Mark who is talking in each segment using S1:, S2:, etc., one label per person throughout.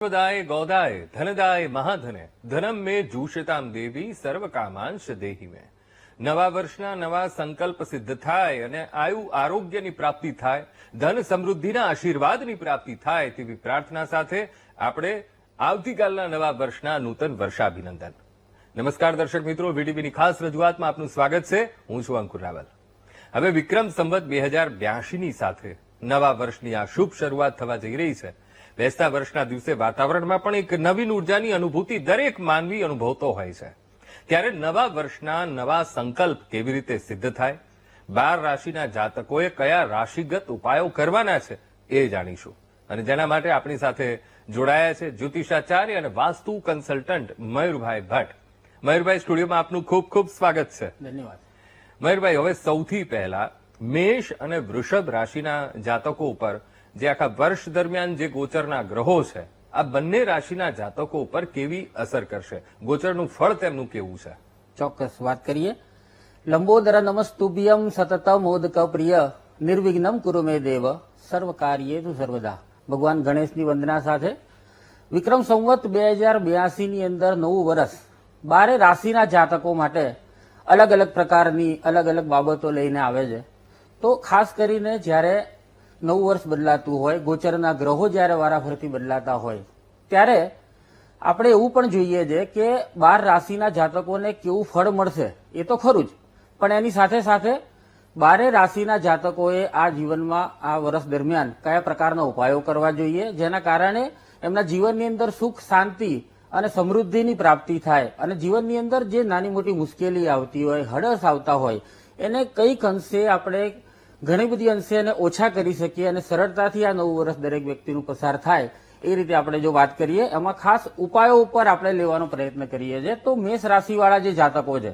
S1: સર્વદાય ગૌદાય ધનદાય મહાધને ધનમ મે જૂષતામ દેવી સર્વકામાંશ દેહી મે. નવા વર્ષના નવા સંકલ્પ સિદ્ધ થાય અને આયુ આરોગ્યની પ્રાપ્તિ થાય, ધન સમૃદ્ધિના આશીર્વાદની પ્રાપ્તિ થાય તેવી પ્રાર્થના સાથે આપણે આવતીકાલના નવા વર્ષના નૂતન વર્ષાભિનંદન. નમસ્કાર દર્શક મિત્રો, વીટીવીની ખાસ રજૂઆતમાં આપનું સ્વાગત છે. હું છું અંકુર રાવલ. હવે વિક્રમ સંવત 2082ની સાથે નવા વર્ષની આ શુભ શરૂઆત થવા જઈ રહી છે. બેસતા વર્ષના દિવસે વાતાવરણમાં પણ એક નવીન ઉર્જાની અનુભૂતિ દરેક માનવી અનુભવતો હોય છે. ત્યારે નવા વર્ષના નવા સંકલ્પ કેવી રીતે સિદ્ધ થાય, 12 રાશિના જાતકોએ કયા રાશિગત ઉપાયો કરવાના છે એ જાણીશું. અને જેના માટે આપણી સાથે જોડાયા છે જ્યોતિષાચાર્ય અને વાસ્તુ કન્સલ્ટન્ટ મયુરભાઈ ભટ્ટ. મયુરભાઈ, સ્ટુડિયોમાં આપનું ખૂબ ખૂબ સ્વાગત છે.
S2: ધન્યવાદ.
S1: મયુરભાઈ, હવે સૌથી પહેલા મેષ અને વૃષભ રાશિના જાતકો ઉપર જે આખા વર્ષ દરમિયાન જે ગોચરના ગ્રહો છે, આ બંને રાશિના જાતકો ઉપર કેવી અસર કરશે, ગોચરનું ફળ તેમનું કેવું છે?
S2: ચોક્કસ વાત કરીએ. લંબોદર નમસ્તુભ્યમ સતત મોદક પ્રિય નિર્વિઘ્નમ કુરુ મે દેવ સર્વ કાર્યેષુ સર્વદા. ભગવાન ગણેશની વંદના સાથે વિક્રમ સંવત 2082ની અંદર નવું વર્ષ 12 રાશિના જાતકો માટે અલગ અલગ પ્રકારની અલગ અલગ બાબતો લઈને આવે છે. તો ખાસ કરીને જ્યારે નવું વર્ષ બદલાતું હોય, ગોચરના ગ્રહો જ્યારે વારાફરતી બદલાતા હોય, ત્યારે આપણે એવું પણ જોઈએ છે કે 12 રાશિના જાતકોને કેવું ફળ મળશે એ તો ખરું જ, પણ એની સાથે સાથે 12 રાશિના જાતકોએ આ જીવનમાં આ વર્ષ દરમિયાન કયા પ્રકારના ઉપાયો કરવા જોઈએ, જેના કારણે એમના જીવનની અંદર સુખ, શાંતિ અને સમૃદ્ધિની પ્રાપ્તિ થાય અને જીવનની અંદર જે નાની મોટી મુશ્કેલી આવતી હોય, હડસ આવતા હોય, એને કઈક અંશે આપણે ઘણી બધી અંશે એને ઓછા કરી શકીએ અને સરળતાથી આ નવું વર્ષ દરેક વ્યક્તિનું પસાર થાય એ રીતે આપણે જો વાત કરીએ, એમાં ખાસ ઉપાયો ઉપર આપણે લેવાનો પ્રયત્ન કરીએ છીએ. તો મેષ રાશિવાળા જે જાતકો છે,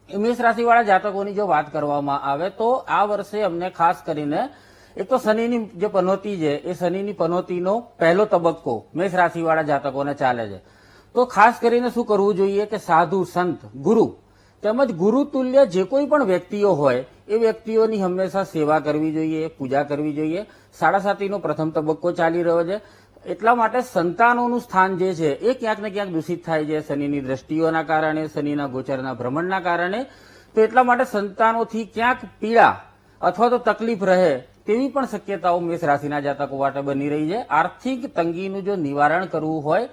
S2: એ મેષ રાશિવાળા જાતકોની જો વાત કરવામાં આવે તો આ વર્ષે અમને ખાસ કરીને એક તો શનિની જે પનોતી છે, એ શનિની પનોતીનો પહેલો તબક્કો મેષ રાશિવાળા જાતકોને ચાલે છે. તો ખાસ કરીને શું કરવું જોઈએ કે સાધુ, સંત, ગુરુ તેમજ ગુરુ તુલ્ય જે કોઈ પણ વ્યક્તિઓ હોય એ વ્યક્તિઓની હંમેશા સેવા કરવી જોઈએ, પૂજા કરવી જોઈએ. 7.5નો પ્રથમ તબક્કો ચાલી રહ્યો છે, એટલા માટે સંતાનોનું સ્થાન જે છે એ ક્યાંક ને ક્યાંક દૂષિત થાય છે શનિની દ્રષ્ટિઓના કારણે, શનિના ગોચરના ભ્રમણના કારણે. તો એટલા માટે સંતાનોથી ક્યાંક પીડા અથવા તો તકલીફ રહે તેવી પણ શક્યતાઓ મેષ રાશિના જાતકો માટે બની રહી છે. આર્થિક તંગીનું જો નિવારણ કરવું હોય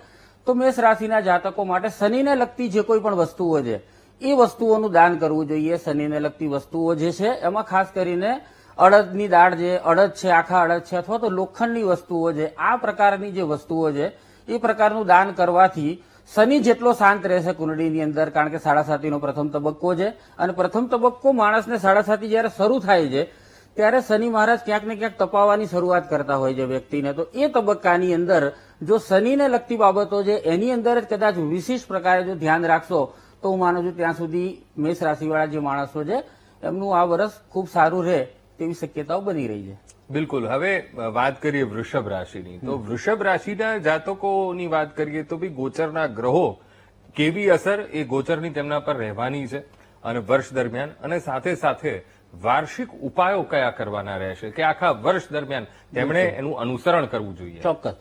S2: તો મેષ રાશિના જાતકો માટે શનિને લગતી જે કોઈ પણ વસ્તુઓ છે એ વસ્તુઓનું દાન કરવું જોઈએ. શનિને લગતી વસ્તુઓ જે છે એમાં ખાસ કરીને અડદની દાળ છે, અડદ છે, આખા અડદ છે, અથવા તો લોખંડની વસ્તુઓ છે, આ પ્રકારની જે વસ્તુઓ છે એ પ્રકારનું દાન કરવાથી શનિ જેટલો શાંત રહેશે કુંડળીની અંદર, કારણ કે 7.5નો પ્રથમ તબક્કો છે અને પ્રથમ તબક્કો માણસને 7.5 જયારે શરૂ થાય છે ત્યારે શનિ મહારાજ ક્યાંક ને ક્યાંક તપાવવાની શરૂઆત કરતા હોય છે વ્યક્તિને. તો એ તબક્કાની અંદર જો શનિને લગતી બાબતો છે એની અંદર જ કદાચ વિશિષ્ટ પ્રકારે જો ધ્યાન રાખશો તો હું માનું છું ત્યાં સુધી મેષ રાશિવાળા જે માણસો છે એમનું આ વર્ષ ખૂબ સારું રહે તેવી શક્યતાઓ બની રહી છે.
S1: બિલકુલ. હવે વાત કરીએ વૃષભ રાશિની. તો વૃષભ રાશિના જાતકોની વાત કરીએ તો ભઈ ગોચરના ગ્રહો કેવી અસર એ ગોચરની તેમના પર રહેવાની છે અને વર્ષ દરમિયાન, અને સાથે સાથે વાર્ષિક ઉપાયો કયા કરવાના રહેશે કે આખા વર્ષ દરમિયાન તેમણે એનું અનુસરણ કરવું જોઈએ?
S2: ચોક્કસ.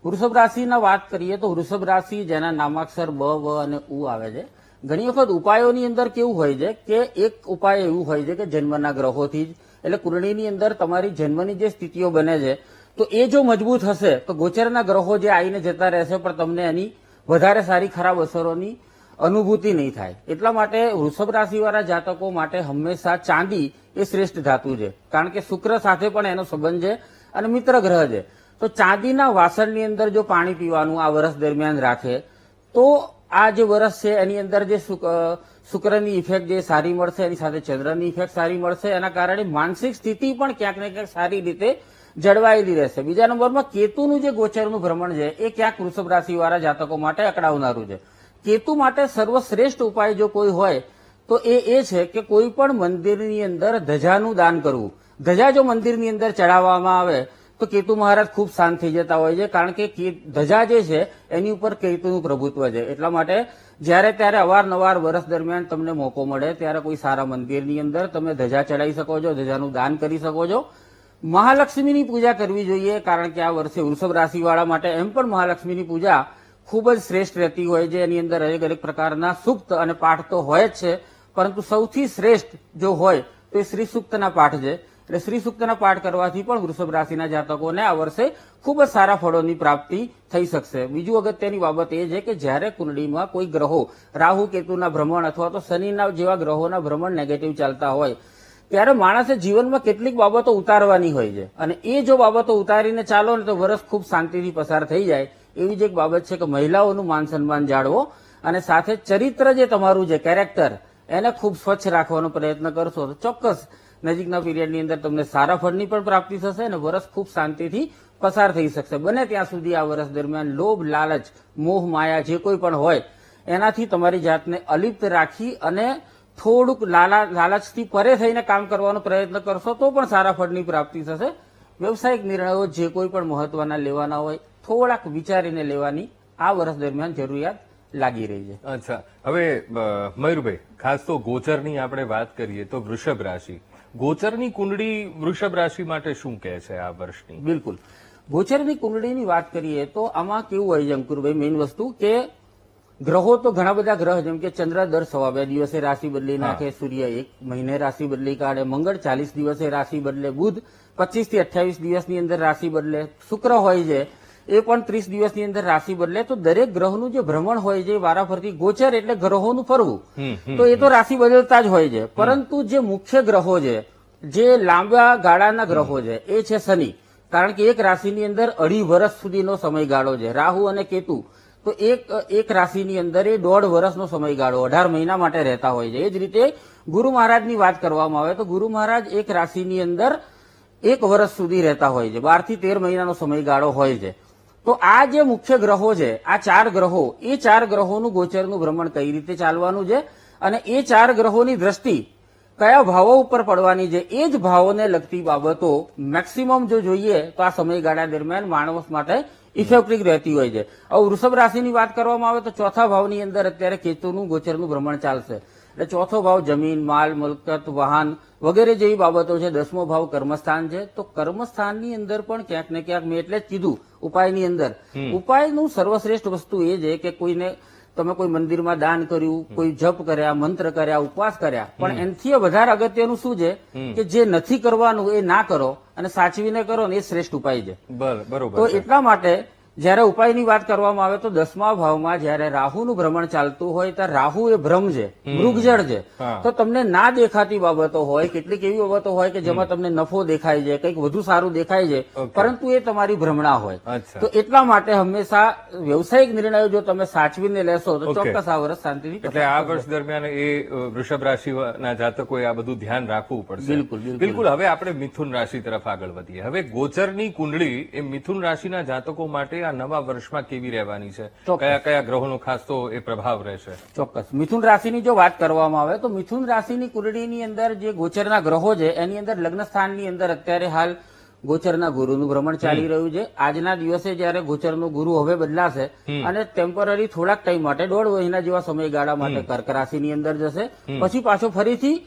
S2: વૃષભ રાશિના વાત કરીએ તો વૃષભ રાશિ જેના નામાક્ષર બ, વ અને ઉ આવે છે, ઘણી વખત ઉપાયોની અંદર કેવું હોય છે કે એક ઉપાય એવું હોય છે કે જન્મના ગ્રહોથી જ, એટલે કુંડળીની અંદર તમારી જન્મની જે સ્થિતિઓ બને છે તો એ જો મજબૂત હશે તો ગોચરના ગ્રહો જે આવીને જતા રહેશે પણ તમને એની વધારે સારી ખરાબ અસરોની અનુભૂતિ નહીં થાય. એટલા માટે વૃષભ રાશિવાળા જાતકો માટે હંમેશા ચાંદી એ શ્રેષ્ઠ ધાતુ છે, કારણ કે શુક્ર સાથે પણ એનો સંબંધ છે અને મિત્ર ગ્રહ છે. તો ચાંદીના વાસણની અંદર જો પાણી પીવાનું આ વર્ષ દરમિયાન રાખે તો આ જે વર્ષ છે એની અંદર જે શુક્રની ઇફેક્ટ જે સારી મળશે, એની સાથે ચંદ્રની ઇફેક્ટ સારી મળશે, એના કારણે માનસિક સ્થિતિ પણ ક્યાંક ને ક્યાંક સારી રીતે જળવાયેલી રહેશે. બીજા નંબરમાં કેતુનું જે ગોચરનું ભ્રમણ છે એ ક્યાંક વૃષભ રાશિવાળા જાતકો માટે અકળાવનારું છે. કેતુ માટે સર્વશ્રેષ્ઠ ઉપાય જો કોઈ હોય તો એ છે કે કોઈ પણ મંદિરની અંદર ધજાનું દાન કરવું. ધજા જો મંદિરની અંદર ચડાવવામાં આવે તો કેતુ મહારાજ ખૂબ શાંત થઈ જતા હોય છે, કારણ કે ધજા જે છે એની ઉપર કેતુનું પ્રભુત્વ છે. એટલા માટે જ્યારે ત્યારે અવારનવાર વર્ષ દરમિયાન તમને મોકો મળે ત્યારે કોઈ સારા મંદિરની અંદર તમે ધજા ચડાવી શકો છો, ધજાનું દાન કરી શકો છો. મહાલક્ષ્મીની પૂજા કરવી જોઈએ, કારણ કે આ વર્ષે વૃષભ રાશિવાળા માટે એમ પણ મહાલક્ષ્મીની પૂજા ખૂબ જ શ્રેષ્ઠ રહેતી હોય છે. એની અંદર અનેક અનેક પ્રકારના સૂક્ત અને પાઠ તો હોય જ છે, પરંતુ સૌથી શ્રેષ્ઠ જો હોય તો એ શ્રી સૂક્તના પાઠ છે. એટલે શ્રી સૂક્તના પાઠ કરવાથી પણ વૃષભ રાશિના જાતકોને આ વર્ષે ખૂબ જ સારા ફળોની પ્રાપ્તિ થઈ શકશે. બીજું અગત્યની બાબત એ છે કે જ્યારે કુંડળીમાં કોઈ ગ્રહો રાહુ કેતુના ભ્રમણ અથવા તો શનિના જેવા ગ્રહોના ભ્રમણ નેગેટિવ ચાલતા હોય ત્યારે માણસે જીવનમાં કેટલીક બાબતો ઉતારવાની હોય છે, અને એ જો બાબતો ઉતારીને ચાલો ને તો વર્ષ ખૂબ શાંતિથી પસાર થઈ જાય. એવી જ એક બાબત છે કે મહિલાઓનું માન સન્માન જાળવો અને સાથે ચરિત્ર જે તમારું છે કેરેક્ટર એને ખૂબ સ્વચ્છ રાખવાનો પ્રયત્ન કરશો તો ચોક્કસ નજીકના પીરિયડની અંદર તમને સારા ફળની પણ પ્રાપ્તિ થશે અને વર્ષ ખૂબ શાંતિથી પસાર થઈ શકશે. બને ત્યાં સુધી આ વર્ષ દરમિયાન લોભ, લાલચ, મોહ, માયા જે કોઈ પણ હોય એનાથી તમારી જાતને અલિપ્ત રાખી અને થોડુંક લાલચથી પરે થઈને કામ કરવાનો પ્રયત્ન કરશો તો પણ સારા ફળની પ્રાપ્તિ થશે. વ્યવસાયિક નિર્ણયો જે કોઈ પણ મહત્વના લેવાના હોય થોડાક વિચારીને લેવાની આ વર્ષ દરમિયાન જરૂરિયાત લાગી રહી છે.
S1: અચ્છા, હવે મયુરભાઈ, ખાસ તો ગોચરની આપણે વાત કરીએ તો વૃષભ રાશિ, ગોચરની કુંડળી વૃષભ રાશિ માટે શું કહે છે આ વર્ષની?
S2: બિલકુલ, ગોચરની કુંડળીની વાત કરીએ તો આમાં કેવું હોય છે અંકુરભાઈ, મેઇન વસ્તુ કે ગ્રહો તો ઘણા બધા ગ્રહ, જેમ કે ચંદ્ર દર 2.5 દિવસે રાશિ બદલી નાખે, સૂર્ય 1 મહિને રાશિ બદલી કાઢે, મંગળ 40 દિવસે રાશિ બદલે, બુધ 25 થી 28 દિવસની અંદર રાશિ બદલે, શુક્ર હોય છે એ પણ 30 દિવસની અંદર રાશિ બદલે. તો દરેક ગ્રહનું જે ભ્રમણ હોય છે વારાફરતી, ગોચર એટલે ગ્રહોનું ફરવું, તો એ તો રાશિ બદલતા જ હોય છે. પરંતુ જે મુખ્ય ગ્રહો છે, જે લાંબા ગાળાના ગ્રહો છે એ છે શનિ, કારણ કે એક રાશિની અંદર 2.5 વર્ષ સુધીનો સમયગાળો છે. રાહુ અને કેતુ તો એક રાશિની અંદર એ 1.5 વર્ષનો સમયગાળો 18 મહિના માટે રહેતા હોય છે. એ જ રીતે ગુરુ મહારાજની વાત કરવામાં આવે તો ગુરુ મહારાજ એક રાશિની અંદર 1 વર્ષ સુધી રહેતા હોય છે, 12 થી 13 મહિનાનો સમયગાળો હોય છે. તો આ જે મુખ્ય ગ્રહો છે, આ 4 ગ્રહો, એ 4 ગ્રહોનું ગોચરનું ભ્રમણ કઈ રીતે ચાલવાનું છે અને એ 4 ગ્રહોની દ્રષ્ટિ કયા ભાવો ઉપર પડવાની છે, એ જ ભાવોને લગતી બાબતો મેક્સિમમ જો જોઈએ તો આ સમયગાળા દરમિયાન માણસ માટે ઇફેક્ટિવ રહેતી હોય છે. હવે વૃષભ રાશિની વાત કરવામાં આવે તો ચોથા ભાવની અંદર અત્યારે કેતુનું ગોચરનું ભ્રમણ ચાલશે. એટલે ચોથો ભાવ જમીન, માલ, મલકત, વાહન વગેરે જેવી બાબતો છે. 10મો ભાવ કર્મસ્થાન છે. તો કર્મસ્થાનની અંદર પણ ક્યાંક ને ક્યાંક મેં એટલે જ કીધું ઉપાયની અંદર, ઉપાયનું સર્વશ્રેષ્ઠ વસ્તુ એ છે કે કોઈને તમે કોઈ મંદિરમાં દાન કર્યું, કોઈ જપ કર્યા, મંત્ર કર્યા, ઉપવાસ કર્યા, પણ એનાથી વધારે અગત્યનું શું છે કે જે નથી કરવાનું એ ના કરો અને સાચવીને કરો ને એ શ્રેષ્ઠ ઉપાય છે.
S1: બરોબર.
S2: તો એટલા માટે જયારે ઉપાયની વાત કરવામાં આવે તો 10મા ભાવમાં જયારે રાહુનું ભ્રમણ ચાલતું હોય ત્યારે રાહુ એ ભ્રમ છે, મૃગજળ છે. તો તમને ના દેખાતી બાબતો હોય, કેટલીક એવી બાબતો હોય કે જેમાં તમને નફો દેખાય છે, કંઈક વધુ સારું દેખાય છે, પરંતુ એ તમારી ભ્રમણા હોય. તો એટલા માટે હંમેશા વ્યવસાયિક નિર્ણયો જો તમે સાચવીને લેશો તો ચોક્કસ આ વર્ષ શાંતિથી.
S1: એટલે આ વર્ષ દરમિયાન એ વૃષભ રાશિના જાતકોએ આ બધું ધ્યાન રાખવું પડશે. બિલકુલ. હવે આપણે મિથુન રાશિ તરફ આગળ વધીએ. હવે ગોચરની કુંડળી એ મિથુન રાશિના જાતકો માટે આ નવા વર્ષમાં કેવી રહેવાની છે? કયા કયા ગ્રહોનો ખાસ તો એ પ્રભાવ રહેશે?
S2: ચોક્કસ. મિથુન રાશિની જો વાત કરવામાં આવે તો મિથુન રાશિની કુંડળીની અંદર જે ગોચરના ગ્રહો છે એની અંદર લગ્ન સ્થાનની અંદર અત્યારે હાલ ગોચરના ગુરુનું ભ્રમણ ચાલી રહ્યું છે. આજના દિવસે જયારે ગોચરનો ગુરુ હવે બદલાશે અને ટેમ્પરરી થોડાક ટાઈમ માટે 1.5 મહિના જેવા સમયગાળા માટે કર્ક રાશિની અંદર જશે, પછી પાછો ફરીથી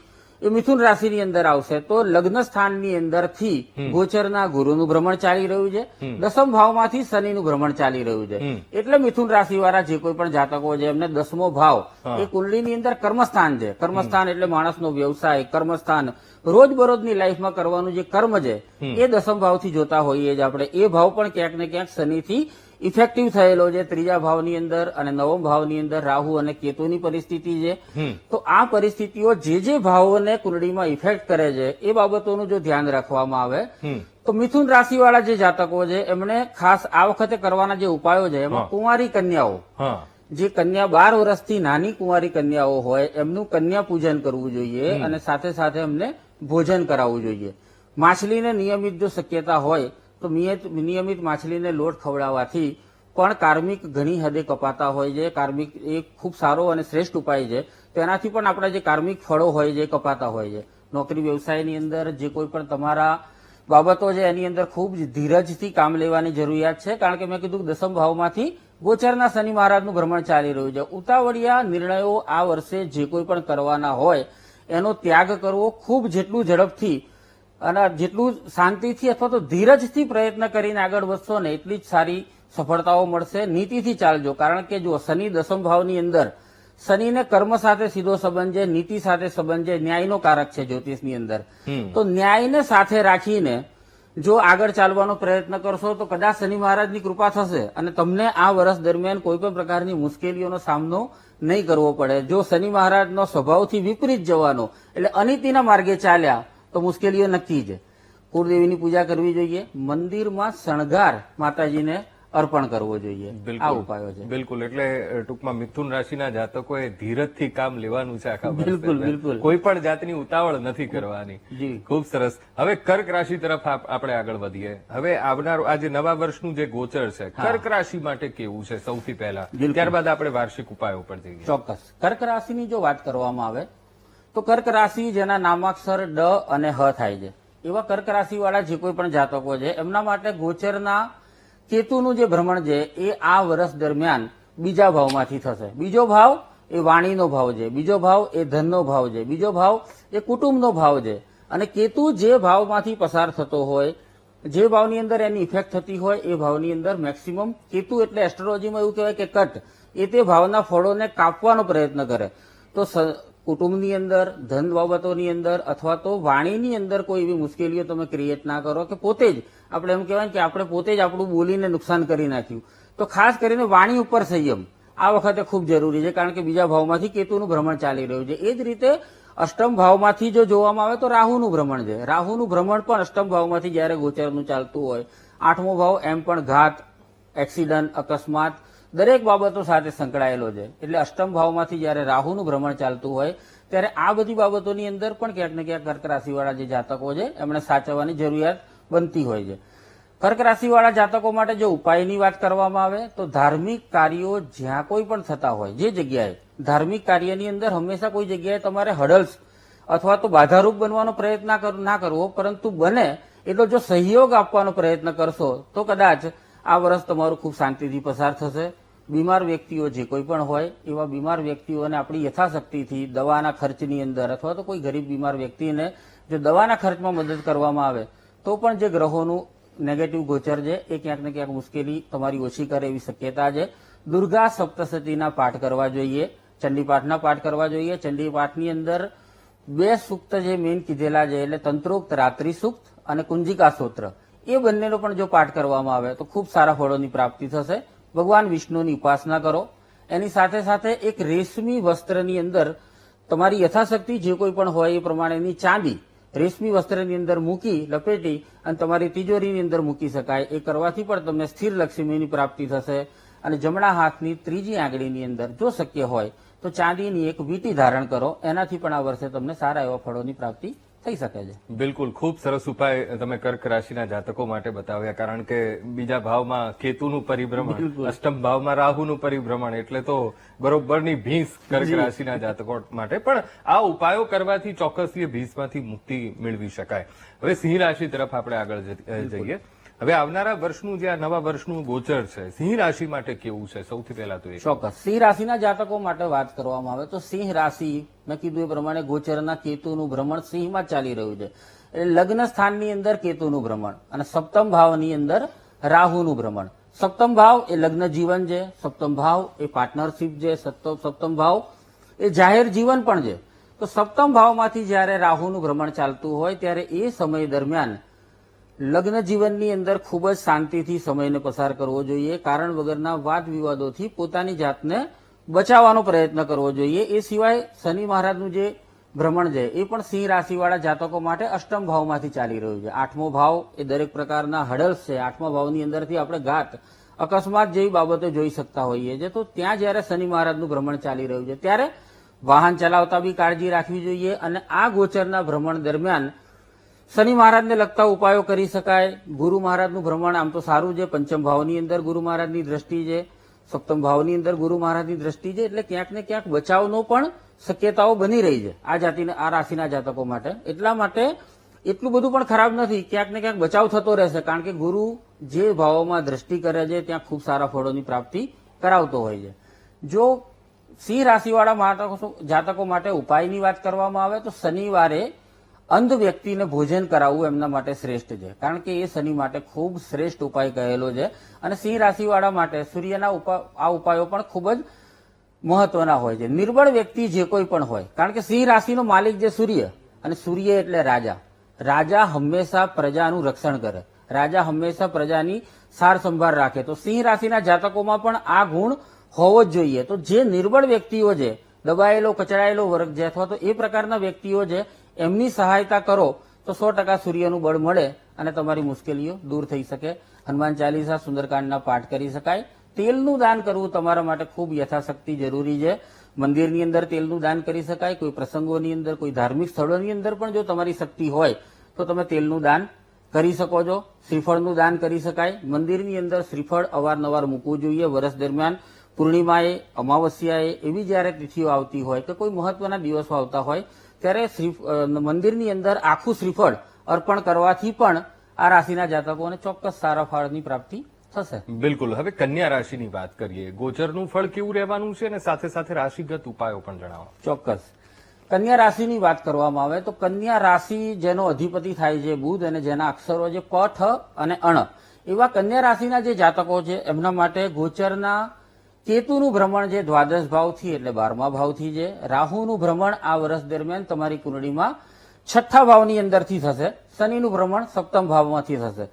S2: એ મિથુન રાશિની અંદર આવશે. તો લગ્ન સ્થાનની અંદરથી ગોચરના ગુરુનું ભ્રમણ ચાલી રહ્યું છે, 10મ ભાવમાંથી શનિનું ભ્રમણ ચાલી રહ્યું છે. એટલે મિથુન રાશિ વાળા જે કોઈ પણ જાતકો છે એમને 10મો ભાવ એ કુંડળીની અંદર કર્મસ્થાન છે. કર્મસ્થાન એટલે માણસનો વ્યવસાય, કર્મસ્થાન, રોજબરોજની લાઈફમાં કરવાનું જે કર્મ છે એ 10મ ભાવથી જોતા હોઈએ જ આપણે. એ ભાવ પણ ક્યાંક ને ક્યાંક શનિથી ઇફેક્ટિવ થયેલો છે. 3જા ભાવની અંદર અને 9મ ભાવની અંદર રાહુ અને કેતુની પરિસ્થિતિ છે. તો આ પરિસ્થિતિઓ જે ભાવોને કુંડળીમાં ઇફેક્ટ કરે છે એ બાબતોનું જો ધ્યાન રાખવામાં આવે તો મિથુન રાશિ વાળા જે જાતકો છે એમણે ખાસ આ વખતે કરવાના જે ઉપાયો છે એમાં કુંવારી કન્યાઓ, જે કન્યા 12 વર્ષથી નાની કુંવારી કન્યાઓ હોય એમનું કન્યા પૂજન કરવું જોઈએ અને સાથે સાથે એમને ભોજન કરાવવું જોઈએ. માછલીને નિયમિત જો શક્યતા હોય તો નિયમિત માછલીને લોટ ખવડાવવાથી પણ કાર્મિક ઘણી હદે કપાતા હોય છે. કાર્મિક એ ખૂબ સારો અને શ્રેષ્ઠ ઉપાય છે. તેનાથી પણ આપણા જે કાર્મિક ફળો હોય છે કપાતા હોય છે. નોકરી વ્યવસાયની અંદર જે કોઈ પણ તમારા બાબતો છે એની અંદર ખૂબ ધીરજથી કામ લેવાની જરૂરિયાત છે, કારણ કે મેં કીધું 10મ ભાવમાંથી ગોચરના શનિ મહારાજનું ભ્રમણ ચાલી રહ્યું છે. ઉતાવળિયા નિર્ણયો આ વર્ષે જે કોઈ પણ કરવાના હોય એનો ત્યાગ કરવો, ખૂબ જેટલું ઝડપથી અને જેટલું શાંતિથી અથવા તો ધીરજથી પ્રયત્ન કરીને આગળ વધશો ને એટલી જ સારી સફળતાઓ મળશે. નીતિથી ચાલજો, કારણ કે જો શનિ દસમ ભાવની અંદર, શનિને કર્મ સાથે સીધો સંબંધ છે, નીતિ સાથે સંબંધ છે, ન્યાયનો કારક છે જ્યોતિષની અંદર. તો ન્યાયને સાથે રાખીને જો આગળ ચાલવાનો પ્રયત્ન કરશો તો કદાચ શનિ મહારાજની કૃપા થશે અને તમને આ વર્ષ દરમિયાન કોઈ પણ પ્રકારની મુશ્કેલીઓનો સામનો નહીં કરવો પડે. જો શનિ મહારાજનો સ્વભાવથી વિપરીત જવાનો એટલે અનીતિના માર્ગે ચાલ્યા તો મુશ્કેલીઓ નક્કી છે. કુળદેવીની પૂજા કરવી જોઈએ, મંદિરમાં શણગાર માતાજીને અર્પણ કરવો જોઈએ. આ ઉપાયો છે.
S1: બિલકુલ. એટલે ટૂંકમાં મિથુન રાશિના જાતકોએ ધીરજથી કામ લેવાનું છે આખા વર્ષ
S2: બિલકુલ,
S1: દરમિયાન.
S2: બિલકુલ.
S1: કોઈ પણ જાતની ઉતાવળ નથી કરવાની.
S2: જી.
S1: ખૂબ સરસ. હવે કર્ક રાશિ તરફ આપણે આગળ વધીએ. હવે આવનાર આજે નવા વર્ષનું જે ગોચર છે કર્ક રાશિ માટે કેવું છે સૌથી પહેલા, ત્યારબાદ આપણે વાર્ષિક ઉપાયો પર જઈએ.
S2: ચોક્કસ. કર્ક રાશિની જો વાત કરવામાં આવે તો કર્ક રાશિ જેના નામાક્ષર ડ અને હ થાય છે એવા કર્ક રાશિ વાળા જે કોઈ પણ જાતકો છે એમના માટે ગોચરના કેતુનું જે ભ્રમણ છે એ આ વર્ષ દરમિયાન બીજા ભાવમાંથી થશે. બીજો ભાવ એ વાણીનો ભાવ છે, બીજો ભાવ એ ધનનો ભાવ છે, બીજો ભાવ એ કુટુંબનો ભાવ છે. અને કેતુ જે ભાવમાંથી પસાર થતો હોય, જે ભાવની અંદર એની ઇફેક્ટ થતી હોય એ ભાવની અંદર મેક્સિમમ કેતુ એટલે એસ્ટ્રોલોજીમાં એવું કહેવાય કે કટ, એ તે ભાવના ફળોને કાપવાનો પ્રયત્ન કરે. તો કુટુંબની અંદર, ધન બાબતોની અંદર અથવા તો વાણીની અંદર કોઈ એવી મુશ્કેલીઓ તમે ક્રિએટ ના કરો કે પોતે જ આપણે એમ કહેવાય કે આપણે પોતે જ આપણું બોલીને નુકસાન કરી નાખ્યું. તો ખાસ કરીને વાણી ઉપર સંયમ આ વખતે ખૂબ જરૂરી છે, કારણ કે બીજા ભાવમાંથી કેતુનું ભ્રમણ ચાલી રહ્યું છે. એ જ રીતે અષ્ટમ ભાવમાંથી જો જોવામાં આવે તો રાહુનું ભ્રમણ છે. રાહુનું ભ્રમણ પણ અષ્ટમ ભાવમાંથી જયારે ગોચરનું ચાલતું હોય, આઠમો ભાવ એમ પણ ઘાત, એક્સિડન્ટ, અકસ્માત દરેક બાબતો સાથે સંકળાયેલો છે. એટલે અષ્ટમ ભાવમાંથી જયારે રાહુનું ભ્રમણ ચાલતું હોય ત્યારે આ બધી બાબતોની અંદર પણ ક્યાંક ને ક્યાંક કર્ક રાશિવાળા જે જાતકો છે એમણે સાચવવાની જરૂરિયાત બનતી હોય છે. કર્ક રાશિવાળા જાતકો માટે જો ઉપાયની વાત કરવામાં આવે તો ધાર્મિક કાર્યો જ્યાં કોઈ પણ થતા હોય, જે જગ્યાએ ધાર્મિક કાર્યની અંદર હંમેશા કોઈ જગ્યાએ તમારે હડલ્સ અથવા તો બાધારૂપ બનવાનો પ્રયત્ન ના કરવો, પરંતુ બને એટલો જો સહયોગ આપવાનો પ્રયત્ન કરશો તો કદાચ આ વર્ષ તમારું ખૂબ શાંતિથી પસાર થશે. બીમાર વ્યક્તિઓ જે કોઈ પણ હોય એવા બીમાર વ્યક્તિઓને આપણી યથાશક્તિથી દવાના ખર્ચની અંદર અથવા તો કોઈ ગરીબ બીમાર વ્યક્તિને જો દવાના ખર્ચમાં મદદ કરવામાં આવે તો પણ જે ગ્રહોનું નેગેટિવ ગોચર છે એ ક્યાંક ને ક્યાંક મુશ્કેલી તમારી ઓછી કરે એવી શક્યતા છે. દુર્ગા સપ્તશતીના પાઠ કરવા જોઈએ, ચંડીપાઠના પાઠ કરવા જોઈએ. ચંડીપાઠની અંદર 2 સૂક્ત જે મેઇન કીધેલા છે એટલે તંત્રોક્ત રાત્રિ સૂક્ત અને કુંજિકા સ્તોત્ર, એ બંનેનો પણ જો પાઠ કરવામાં આવે તો ખૂબ સારા ફળોની પ્રાપ્તિ થશે. ભગવાન વિષ્ણુની ઉપાસના કરો. એની સાથે સાથે એક રેશમી વસ્ત્રની અંદર તમારી યથાશક્તિ જે કોઈ પણ હોય એ પ્રમાણેની ચાંદી રેશમી વસ્ત્રની અંદર મૂકી લપેટી અને તમારી તિજોરીની અંદર મૂકી શકાય. એ કરવાથી પણ તમને સ્થિર લક્ષ્મીની પ્રાપ્તિ થશે. અને જમણા હાથની ત્રીજી આંગળીની અંદર જો શક્ય હોય તો ચાંદીની એક વીંટી ધારણ કરો. એનાથી પણ આ વર્ષે તમને સારા એવા ફળોની પ્રાપ્તિ થઈ શકે છે.
S1: બિલકુલ. ખૂબ સરસ ઉપાય તમે કર્ક રાશિના જાતકો માટે બતાવ્યા, કારણ કે બીજા ભાવમાં કેતુનું પરિભ્રમણ, અષ્ટમ ભાવમાં રાહુનું પરિભ્રમણ એટલે તો બરોબરની ભીંસ કર્ક રાશિના જાતકો માટે. પણ આ ઉપાયો કરવાથી ચોક્કસથી ભીંસમાંથી મુક્તિ મેળવી શકાય. હવે સિંહ રાશિ તરફ આપણે આગળ જઈએ. હવે આવનારા વર્ષનું જે આ નવા વર્ષનું ગોચર છે સિંહ રાશિ માટે કેવું છે સૌથી પહેલા તો?
S2: ચોક્કસ. સિંહ રાશિના જાતકો માટે વાત કરવામાં આવે તો સિંહ રાશિ મેં કીધું એ પ્રમાણે ગોચરના કેતુનું ભ્રમણ સિંહમાં ચાલી રહ્યું છે. એટલે લગ્ન સ્થાનની અંદર કેતુનું ભ્રમણ અને સપ્તમ ભાવની અંદર રાહુનું ભ્રમણ. સપ્તમ ભાવ એ લગ્ન જીવન છે, સપ્તમ ભાવ એ પાર્ટનરશિપ છે, સપ્તમ ભાવ એ જાહેર જીવન પણ છે. તો સપ્તમ ભાવમાંથી જયારે રાહુનું ભ્રમણ ચાલતું હોય ત્યારે એ સમય દરમિયાન લગ્ન જીવનની અંદર ખૂબ જ શાંતિથી સમયને પસાર કરવો જોઈએ. કારણ વગરના વાદ વિવાદોથી પોતાની જાતને બચાવવાનો પ્રયત્ન કરવો જોઈએ. એ સિવાય શનિ મહારાજનું જે ભ્રમણ છે એ પણ સિંહ રાશિવાળા જાતકો માટે અષ્ટમ ભાવમાંથી ચાલી રહ્યું છે. આઠમો ભાવ એ દરેક પ્રકારના હડલ્સ છે. આઠમા ભાવની અંદરથી આપણે ઘાત, અકસ્માત જેવી બાબતો જોઈ શકતા હોઈએ છીએ. તો ત્યાં જયારે શનિ મહારાજનું ભ્રમણ ચાલી રહ્યું છે ત્યારે વાહન ચલાવતા બી કાળજી રાખવી જોઈએ. અને આ ગોચરના ભ્રમણ દરમિયાન શનિ મહારાજને લગતા ઉપાયો કરી શકાય. ગુરુ મહારાજનું ભ્રમણ આમ તો સારું છે. પંચમ ભાવની અંદર ગુરુ મહારાજની દ્રષ્ટિ છે, સપ્તમ ભાવની અંદર ગુરુ મહારાજની દ્રષ્ટિ છે. એટલે ક્યાંક ને ક્યાંક બચાવનો પણ શક્યતાઓ બની રહી છે આ રાશિના જાતકો માટે. એટલા માટે એટલું બધું પણ ખરાબ નથી. ક્યાંક ને ક્યાંક બચાવ થતો રહેશે, કારણ કે ગુરુ જે ભાવોમાં દ્રષ્ટિ કરે છે ત્યાં ખૂબ સારા ફળોની પ્રાપ્તિ કરાવતો હોય છે. જો સિંહ રાશિવાળા જાતકો માટે ઉપાયની વાત કરવામાં આવે તો શનિવારે અંધ વ્યક્તિને ભોજન કરાવવું એમના માટે શ્રેષ્ઠ છે, કારણ કે એ શનિ માટે ખૂબ શ્રેષ્ઠ ઉપાય કહેલો છે. અને સિંહ રાશિવાળા માટે સૂર્યના આ ઉપાયો પણ ખૂબ જ મહત્વના હોય છે. નિર્બળ વ્યક્તિ જે કોઈ પણ હોય, કારણ કે સિંહ રાશિનો માલિક જે સૂર્ય, અને સૂર્ય એટલે રાજા. રાજા હંમેશા પ્રજાનું રક્ષણ કરે, રાજા હંમેશા પ્રજાની સાર સંભાળ રાખે. તો સિંહ રાશિના જાતકોમાં પણ આ ગુણ હોવો જ જોઈએ. તો જે નિર્બળ વ્યક્તિઓ છે, દબાયેલો કચડાયેલો વર્ગ છે, અથવા તો એ પ્રકારના વ્યક્તિઓ છે, એમની સહાયતા કરો તો 100% સૂર્યનું બળ મળે અને તમારી મુશ્કેલીઓ દૂર થઈ શકે. હનુમાન ચાલીસા, સુંદરકાંડના પાઠ કરી શકાય. તેલનું દાન કરવું તમારા માટે ખૂબ યથાશક્તિ જરૂરી છે. મંદિરની અંદર તેલનું દાન કરી શકાય. કોઈ પ્રસંગોની અંદર, કોઈ ધાર્મિક સ્થળોની અંદર પણ જો તમારી શક્તિ હોય તો તમે તેલનું દાન કરી શકો છો. શ્રીફળનું દાન કરી શકાય. મંદિરની અંદર શ્રીફળ અવારનવાર મૂકવું જોઈએ. વર્ષ દરમિયાન પૂર્ણિમાએ, અમાવસ્યાએ, એવી જ્યારે તિથિઓ આવતી હોય કે કોઈ મહત્વના દિવસો આવતા હોય ત્યારે મંદિરની અંદર આખું શ્રીફળ અર્પણ કરવાથી પણ આ રાશિના જાતકોને ચોક્કસ સારા ફળની પ્રાપ્તિ થશે.
S1: બિલકુલ. હવે કન્યા રાશિની વાત કરીએ. ગોચરનું ફળ કેવું રહેવાનું છે અને સાથે સાથે રાશિગત ઉપાયો પણ જણાવો.
S2: ચોક્કસ. કન્યા રાશિની વાત કરવામાં આવે તો કન્યા રાશિ જેનો અધિપતિ થાય છે બુધ, અને જેના અક્ષરો છે પ, ઠ અને અણ, એવા કન્યા રાશિના જે જાતકો છે એમના માટે ગોચરના કેતુનું ભ્રમણ જે દ્વાદશ ભાવથી એટલે 12મા ભાવથી છે. રાહુનું ભ્રમણ આ વર્ષ દરમિયાન તમારી કુંડળીમાં 6થા ભાવની અંદરથી થશે. શનિનું ભ્રમણ 7મ ભાવમાંથી થશે.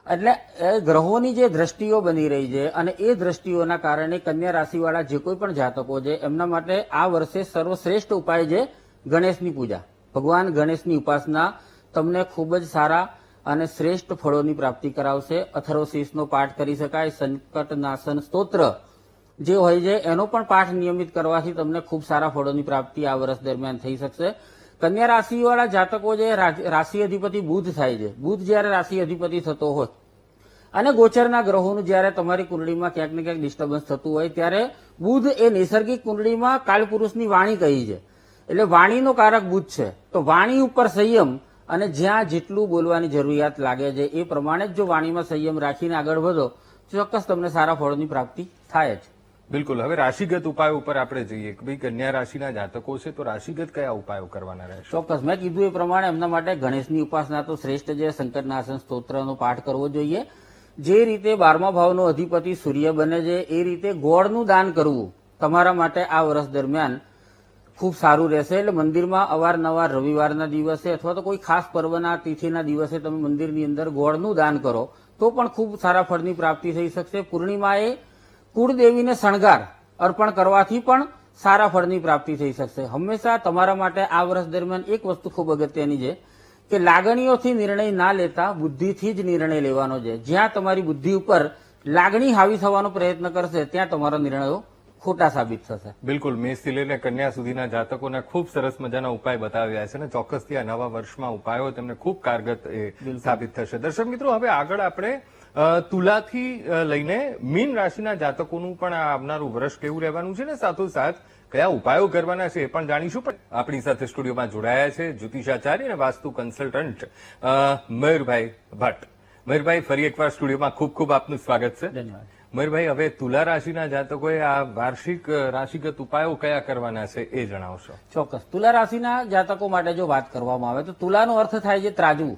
S2: એટલે એ ગ્રહોની જે દ્રષ્ટિઓ બની રહી છે અને એ દ્રષ્ટિઓના કારણે કન્યા રાશિવાળા જે કોઈ પણ જાતકો છે એમના માટે આ વર્ષે સર્વશ્રેષ્ઠ ઉપાય છે ગણેશની પૂજા. ભગવાન ગણેશની ઉપાસના તમને ખૂબ જ સારા અને શ્રેષ્ઠ ફળોની પ્રાપ્તિ કરાવશે. અથર્વશીર્ષનો પાઠ કરી શકાય. સંકટનાશન સ્તોત્ર જે હોય છે એનો પણ પાઠ નિયમિત કરવાથી તમને ખૂબ સારા ફળોની પ્રાપ્તિ આ વર્ષ દરમિયાન થઈ શકશે. કન્યા રાશિવાળા જાતકો જે રાશિ અધિપતિ બુધ થાય છે, બુધ જ્યારે રાશિ અધિપતિ થતો હોય અને ગોચરના ગ્રહોનું જ્યારે તમારી કુંડળીમાં ક્યાંક ને ક્યાંક ડિસ્ટર્બન્સ થતું હોય ત્યારે બુધ એ નૈસર્ગિક કુંડળીમાં કાળપુરુષની વાણી કહી છે, એટલે વાણીનો કારક બુધ છે. તો વાણી ઉપર સંયમ અને જ્યાં જેટલું બોલવાની જરૂરિયાત લાગે છે એ પ્રમાણે જ જો વાણીમાં સંયમ રાખીને આગળ વધો ચોક્કસ તમને સારા ફળોની પ્રાપ્તિ થાય જ.
S1: બિલકુલ. હવે રાશિગત ઉપાયો ઉપર આપણે જઈએ કે ભાઈ કન્યા રાશિના જાતકો છે તો રાશિગત કયા ઉપાયો કરવાના રહેશે?
S2: ચોક્કસ. મેં કીધું એ પ્રમાણે એમના માટે ગણેશની ઉપાસના તો શ્રેષ્ઠ છે. સંકટનાશન સ્તોત્રનો પાઠ કરવો જોઈએ. જે રીતે 12મા ભાવનો અધિપતિ સૂર્ય બને છે એ રીતે ગોળનું દાન કરવું તમારા માટે આ વર્ષ દરમિયાન ખૂબ સારું રહેશે. એટલે મંદિરમાં અવારનવાર રવિવારના દિવસે અથવા તો કોઈ ખાસ પર્વના તિથિના દિવસે તમે મંદિરની અંદર ગોળનું દાન કરો તો પણ ખૂબ સારા ફળની પ્રાપ્તિ થઈ શકશે. પૂર્ણિમાએ કુળદેવીને શણગાર અર્પણ કરવાથી પણ સારા ફળની પ્રાપ્તિ થઈ શકશે. હંમેશા તમારા માટે આ વર્ષ દરમિયાન એક વસ્તુ ખૂબ અગત્યની છે કે લાગણીઓથી નિર્ણય ના લેતા બુદ્ધિથી જ નિર્ણય લેવાનો છે. જ્યાં તમારી બુદ્ધિ ઉપર લાગણી હાવી થવાનો પ્રયત્ન કરશે ત્યાં તમારા નિર્ણયો ખોટા સાબિત થશે.
S1: બિલકુલ. મેષથી લઈને કન્યા સુધીના જાતકોને ખૂબ સરસ મજાના ઉપાય બતાવ્યા છે અને ચોક્કસથી આ નવા વર્ષમાં ઉપાયો તેમને ખૂબ કારગત સાબિત થશે. દર્શક મિત્રો, હવે આગળ આપણે તુલાથી લઈને મીન રાશિના જાતકોનું પણ આ આવનારું વર્ષ કેવું રહેવાનું છે ને સાથોસાથ કયા ઉપાયો કરવાના છે એ પણ જાણીશું. પણ આપણી સાથે સ્ટુડિયોમાં જોડાયા છે જ્યોતિષાચાર્ય અને વાસ્તુ કન્સલ્ટન્ટ મયુરભાઈ ભટ્ટ. મયુરભાઈ, ફરી એકવાર સ્ટુડિયોમાં ખૂબ ખૂબ આપનું સ્વાગત છે.
S2: ધન્યવાદ.
S1: મયુરભાઈ, હવે તુલા રાશિના જાતકોએ આ વાર્ષિક રાશિગત ઉપાયો કયા કરવાના છે એ જણાવશો.
S2: ચોક્કસ. તુલા રાશિના જાતકો માટે જો વાત કરવામાં આવે તો તુલાનો અર્થ થાય છે ત્રાજવું,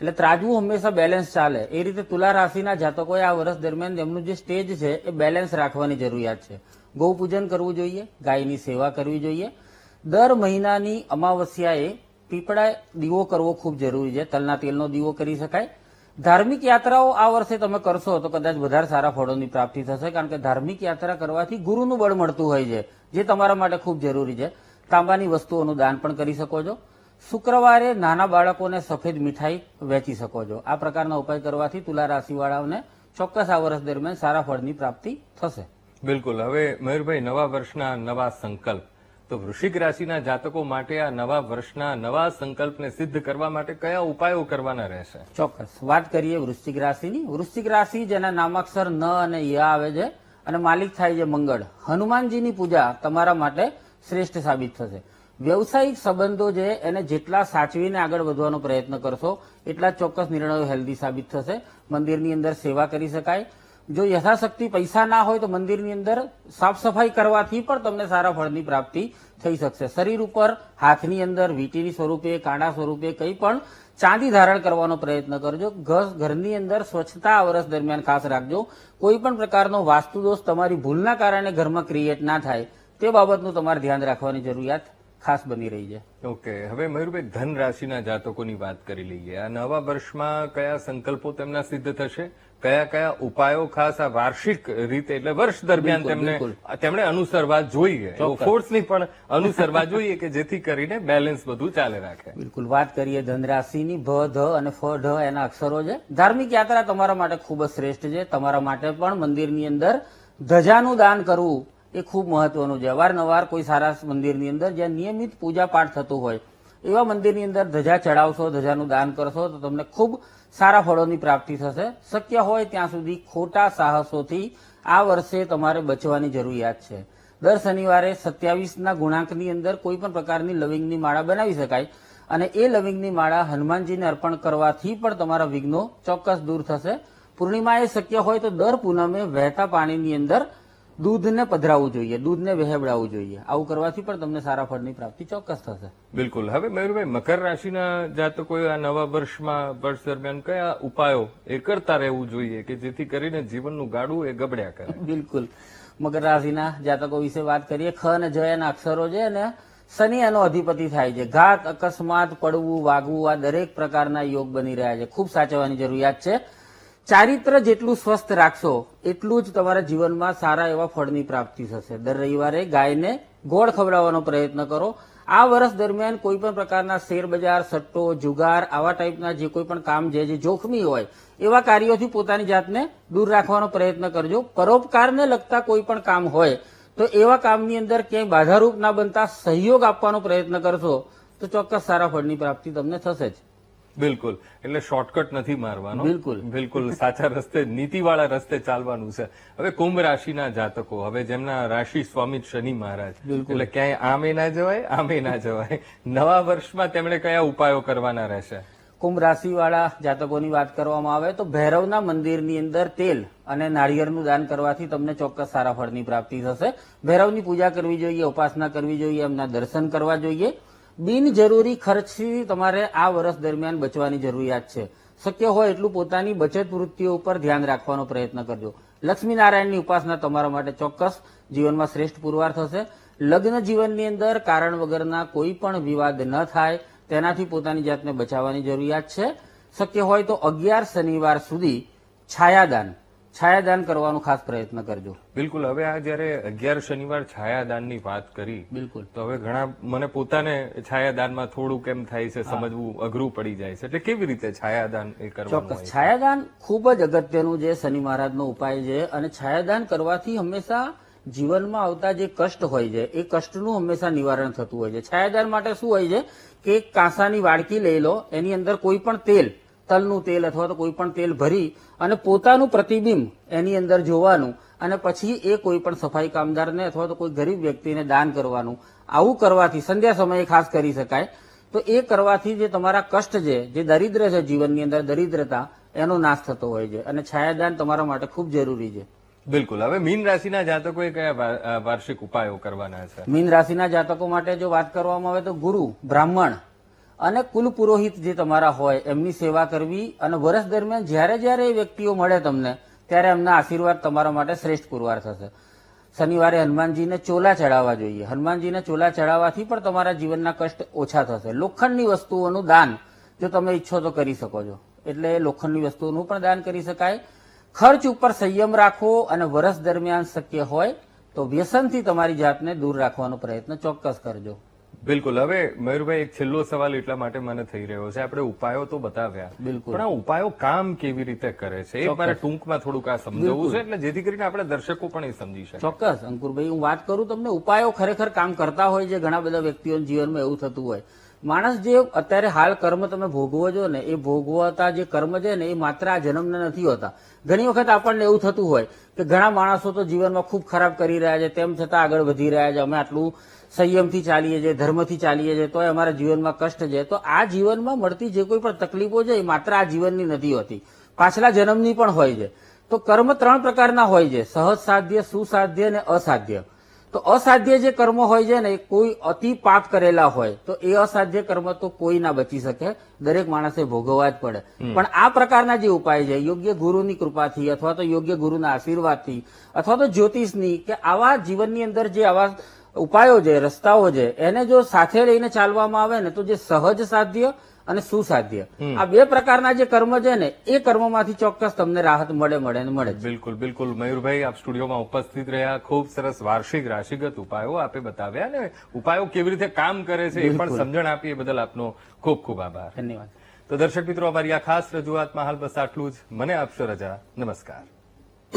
S2: એટલે ત્રાજવું હંમેશા બેલેન્સ ચાલે. એ રીતે તુલા રાશિના જાતકોએ આ વર્ષ દરમિયાન એમનું જે સ્ટેજ છે એ બેલેન્સ રાખવાની જરૂરિયાત છે. ગૌ પૂજન કરવું જોઈએ, ગાયની સેવા કરવી જોઈએ. દર મહિનાની અમાવસ્યાએ પીપળા દીવો કરવો ખૂબ જરૂરી છે. તલના તેલનો દીવો કરી શકાય. ધાર્મિક યાત્રાઓ આ વર્ષે તમે કરશો તો કદાચ વધારે સારા ફળોની પ્રાપ્તિ થશે, કારણ કે ધાર્મિક યાત્રા કરવાથી ગુરુનું બળ મળતું હોય છે, જે તમારા માટે ખૂબ જરૂરી છે. તાંબાની વસ્તુઓનું દાન પણ કરી શકો છો. શુક્રવારે નાના બાળકોને સફેદ મીઠાઈ વેચી શકો છો. આ પ્રકારના ઉપાય કરવાથી તુલા રાશિવાળાઓને ચોક્કસ આ વર્ષ દરમિયાન સારા ફળની પ્રાપ્તિ થશે.
S1: બિલકુલ. હવે મયુરભાઈ, નવા વર્ષના નવા સંકલ્પ, તો વૃશ્ચિક રાશિના જાતકો માટે આ નવા વર્ષના નવા સંકલ્પને સિદ્ધ કરવા માટે કયા ઉપાયો કરવાના રહેશે?
S2: ચોક્કસ. વાત કરીએ વૃશ્ચિક રાશિની. વૃશ્ચિક રાશિ જેના નામાક્ષર ન અને ય આવે છે અને માલિક થાય છે મંગળ. હનુમાનજીની પૂજા તમારા માટે શ્રેષ્ઠ સાબિત થશે. વ્યવસાયિક સંબંધો છે એને જેટલા સાચવીને આગળ વધવાનો પ્રયત્ન કરશો એટલા ચોક્કસ નિર્ણયો હેલ્ધી સાબિત થશે. મંદિરની અંદર સેવા કરી શકાય. જો યથાશક્તિ પૈસા ના હોય તો મંદિરની અંદર સાફ સફાઈ કરવાથી પણ તમને સારા ફળની પ્રાપ્તિ થઈ શકશે. શરીર ઉપર હાથની અંદર વીંટીની સ્વરૂપે, કાંડા સ્વરૂપે કંઈ પણ ચાંદી ધારણ કરવાનો પ્રયત્ન કરજો. ઘરની અંદર સ્વચ્છતા આ વર્ષ દરમિયાન ખાસ રાખજો. કોઈ પણ પ્રકારનો વાસ્તુ દોષ તમારી ભૂલના કારણે ઘરમાં ક્રિએટ ના થાય તે બાબતનું તમારે ધ્યાન રાખવાની જરૂરિયાત ખાસ બની રહી છે.
S1: ઓકે, હવે મયુરભાઈ ધન રાશિના જાતકોની વાત કરી લઈએ. આ નવા વર્ષમાં કયા સંકલ્પો તેમના સિદ્ધ થશે, કયા કયા ઉપાયો ખાસ આ વાર્ષિક રીતે એટલે વર્ષ દરમિયાન તેમણે અનુસરવા જોઈએ, ફોર્સ ની પણ અનુસરવા જોઈએ કે જેથી કરીને બેલેન્સ બધું ચાલે રાખે.
S2: બિલકુલ વાત કરીએ ધન રાશિની. ભ, ધ અને ફ, ઢ એના અક્ષરો છે. ધાર્મિક યાત્રા તમારા માટે ખૂબ જ શ્રેષ્ઠ છે. તમારા માટે પણ મંદિરની અંદર ધજાનું દાન કરવું એ ખૂબ મહત્વનું છે. અવારનવાર કોઈ સારા મંદિરની અંદર જ્યાં નિયમિત પૂજા પાઠ થતું હોય એવા મંદિરની અંદર ધજા ચડાવશો, ધજાનું દાન કરશો તો તમને ખૂબ સારા ફળોની પ્રાપ્તિ થશે. શક્ય હોય ત્યાં સુધી ખોટા સાહસોથી આ વર્ષે તમારે બચવાની જરૂરિયાત છે. દર શનિવારે 27ના ગુણાંકની અંદર કોઈ પણ પ્રકારની લવિંગની માળા બનાવી શકાય અને એ લવિંગની માળા હનુમાનજીને અર્પણ કરવાથી પણ તમારા વિઘ્નો ચોક્કસ દૂર થશે. પૂર્ણિમાએ શક્ય હોય તો દર પૂનમે વહેતા પાણીની અંદર દૂધને પધરાવવું જોઈએ, દૂધને વહેવડાવવું જોઈએ. આવું કરવાથી પણ તમને સારા ફળની પ્રાપ્તિ ચોક્કસ થશે.
S1: બિલકુલ. હવે મયુરભાઈ મકર રાશિના જાતકોએ આ નવા વર્ષમાં વર્ષ દરમિયાન કયા ઉપાયો એ કરતા રહેવું જોઈએ કે જેથી કરીને જીવનનું ગાડું એ ગબડ્યા કરે?
S2: બિલકુલ. મકર રાશિના જાતકો વિશે વાત કરીએ. ખ અને જ એના અક્ષરો છે અને શનિ એનો અધિપતિ થાય છે. ઘાત, અકસ્માત, પડવું, વાગવું આ દરેક પ્રકારના યોગ બની રહ્યા છે. ખૂબ સાચવવાની જરૂરિયાત છે. ચારિત્ર જેટલું સ્વસ્થ રાખશો એટલું જ તમારા જીવનમાં સારા એવા ફળની પ્રાપ્તિ થશે. દર રવિવારે ગાયને ગોળ ખવડાવવાનો પ્રયત્ન કરો. આ વર્ષ દરમિયાન કોઈ પણ પ્રકારના શેર બજાર, સટ્ટો, જુગાર આવા ટાઈપના જે કોઈ પણ કામ જે જોખમી હોય એવા કાર્યોથી પોતાની જાતને દૂર રાખવાનો પ્રયત્ન કરજો. પરોપકારને લગતા કોઈ પણ કામ હોય તો એવા કામની અંદર ક્યાંય બાધારૂપ ના બનતા સહયોગ આપવાનો પ્રયત્ન કરશો તો ચોક્કસ સારા ફળની પ્રાપ્તિ તમને થશે જ.
S1: બિલકુલ. એટલે શોર્ટકટ નથી મારવાનો.
S2: બિલકુલ.
S1: બિલકુલ સાચા રસ્તે, નીતિવાળા રસ્તે ચાલવાનું છે. હવે કુંભ રાશિના જાતકો, હવે જેમના રાશિ સ્વામી શનિ મહારાજ, એટલે ક્યાંય આમે ના જવાય, આમે ના જવાય. નવા વર્ષમાં તેમણે કયા ઉપાયો કરવાના રહેશે?
S2: કુંભ રાશિ વાળા જાતકોની વાત કરવામાં આવે તો ભૈરવના મંદિરની અંદર તેલ અને નાળિયેરનું દાન કરવાથી તમને ચોક્કસ સારા ફળની પ્રાપ્તિ થશે. ભૈરવની પૂજા કરવી જોઈએ, ઉપાસના કરવી જોઈએ, એમના દર્શન કરવા જોઈએ. બિનજરૂરી ખર્ચથી તમારે આ વર્ષ દરમિયાન બચવાની જરૂરિયાત છે. શક્ય હોય એટલું પોતાની બચત વૃત્તિઓ ઉપર ધ્યાન રાખવાનો પ્રયત્ન કરજો. લક્ષ્મીનારાયણની ઉપાસના તમારા માટે ચોક્કસ જીવનમાં શ્રેષ્ઠ પુરવાર થશે. લગ્ન જીવનની અંદર કારણ વગરના કોઈ પણ વિવાદ ન થાય તેનાથી પોતાની જાતને બચાવવાની જરૂરિયાત છે. શક્ય હોય તો 11 શનિવાર સુધી છાયાદાન કરવાનો ખાસ પ્રયત્ન કરજો.
S1: બિલકુલ. હવે આ જયારે 11 શનિવાર છાયાદાનની વાત કરી,
S2: બિલકુલ,
S1: તો હવે ઘણા મને પોતાને છાયાદાનમાં થોડું કેમ થાય છે, સમજવું અઘરું પડી જાય છે. એટલે કેવી રીતે છાયાદાન એ કરવાનું?
S2: ચોક્કસ છાયાદાન ખૂબ જ અગત્યનું જે શનિ મહારાજનો ઉપાય છે અને છાયાદાન કરવાથી હંમેશા જીવનમાં આવતા જે કષ્ટ હોય છે એ કષ્ટનું હંમેશા નિવારણ થતું હોય છે. છાયાદાન માટે શું હોય છે કે એક કાંસાની વાડકી લઈ લો, એની અંદર કોઈ પણ તેલ, તલનું તેલ અથવા તો કોઈ પણ તેલ ભરી અને પોતાનું પ્રતિબિંબ એની અંદર જોવાનું અને પછી એ કોઈ પણ સફાઈ કામદારને અથવા તો કોઈ ગરીબ વ્યક્તિને દાન કરવાનું. આવું કરવાથી સંધ્યા સમયે ખાસ કરી શકાય. તો એ કરવાથી જે તમારા કષ્ટ છે, જે દરિદ્ર છે જીવનની અંદર, દરિદ્રતા એનો નાશ થતો હોય છે અને છાયાદાન તમારા માટે ખૂબ જરૂરી છે.
S1: બિલકુલ. હવે મીન રાશિના જાતકોએ કયા વાર્ષિક ઉપાયો કરવાના છે?
S2: મીન રાશિના જાતકો માટે જો વાત કરવામાં આવે તો ગુરુ, બ્રાહ્મણ અને કુલ પુરોહિત જે તમારા હોય એમની સેવા કરવી અને વર્ષ દરમિયાન જ્યારે જ્યારે એ વ્યક્તિઓ મળે તમને ત્યારે એમના આશીર્વાદ તમારા માટે શ્રેષ્ઠ પુરવાર થશે. શનિવારે હનુમાનજીને ચોલા ચડાવવા જોઈએ. હનુમાનજીને ચોલા ચડાવવાથી પણ તમારા જીવનના કષ્ટ ઓછા થશે. લોખંડની વસ્તુઓનું દાન જો તમે ઈચ્છો તો કરી શકો છો, એટલે લોખંડની વસ્તુઓનું પણ દાન કરી શકાય. ખર્ચ ઉપર સંયમ રાખવો અને વર્ષ દરમિયાન શક્ય હોય તો વ્યસનથી તમારી જાતને દૂર રાખવાનો પ્રયત્ન ચોક્કસ કરજો.
S1: બિલકુલ. હવે મયુરભાઈ એક છેલ્લો સવાલ એટલા માટે મને થઈ રહ્યો છે, આપણે ઉપાયો તો બતાવ્યા,
S2: બિલકુલ,
S1: પણ આ ઉપાયો કામ કેવી રીતે કરે છે એ મારે ટૂંકમાં થોડુંક આ સમજાવવું છે, એટલે જેથી કરીને આપણે દર્શકો પણ એ સમજી શકે.
S2: ચોક્કસ અંકુરભાઈ, હું વાત કરું તમને, ઉપાયો ખરેખર કામ કરતા હોય છે. ઘણા બધા વ્યક્તિઓના જીવનમાં એવું થતું હોય. માણસ જે અત્યારે હાલ કર્મ તમે ભોગવો છો ને, એ ભોગવતા જે કર્મ છે ને એ માત્ર આ જન્મને નથી હોતા. ઘણી વખત આપણને એવું થતું હોય કે ઘણા માણસો તો જીવનમાં ખૂબ ખરાબ કરી રહ્યા છે, તેમ છતાં આગળ વધી રહ્યા છે. અમે આટલું સંયમથી ચાલીએ છીએ, ધર્મથી ચાલીએ છીએ, તો અમારા જીવનમાં કષ્ટ છે. તો આ જીવનમાં મળતી જે કોઈ પણ તકલીફો છે એ માત્ર આ જીવનની નથી હોતી, પાછલા જન્મની પણ હોય છે. તો કર્મ 3 પ્રકારના હોય છે, સહજ સાધ્ય, સુસાધ્ય અને અસાધ્ય. તો અસાધ્ય જે કર્મ હોય છે ને, એ કોઈ અતિ પાપ કરેલા હોય તો એ અસાધ્ય કર્મ તો કોઈ ના બચી શકે, દરેક માણસે ભોગવવા જ પડે. પણ આ પ્રકારના જે ઉપાય છે, યોગ્ય ગુરુની કૃપાથી અથવા તો યોગ્ય ગુરુના આશીર્વાદથી અથવા તો જ્યોતિષની કે આવા જીવનની અંદર જે આવા ઉપાયો છે, રસ્તાઓ છે, એને જો સાથે લઈને ચાલવામાં આવે ને તો જે સહજ સાધ્ય અને સુસાધ્ય આ 2 પ્રકારના જે કર્મ છે ને, એ કર્મમાંથી ચોક્કસ તમને રાહત મળે.
S1: બિલકુલ બિલકુલ મયુરભાઈ, આપ સ્ટુડિયોમાં ઉપસ્થિત રહ્યા, ખૂબ સરસ વાર્ષિક રાશિગત ઉપાયો આપે બતાવ્યા અને ઉપાયો કેવી રીતે કામ કરે છે એ પણ સમજણ આપી, એ બદલ આપનો ખૂબ ખૂબ આભાર.
S2: ધન્યવાદ.
S1: તો દર્શક મિત્રો, અમારી આ ખાસ રજૂઆતમાં હાલ બસ આટલું જ. મને આપશો રજા. નમસ્કાર.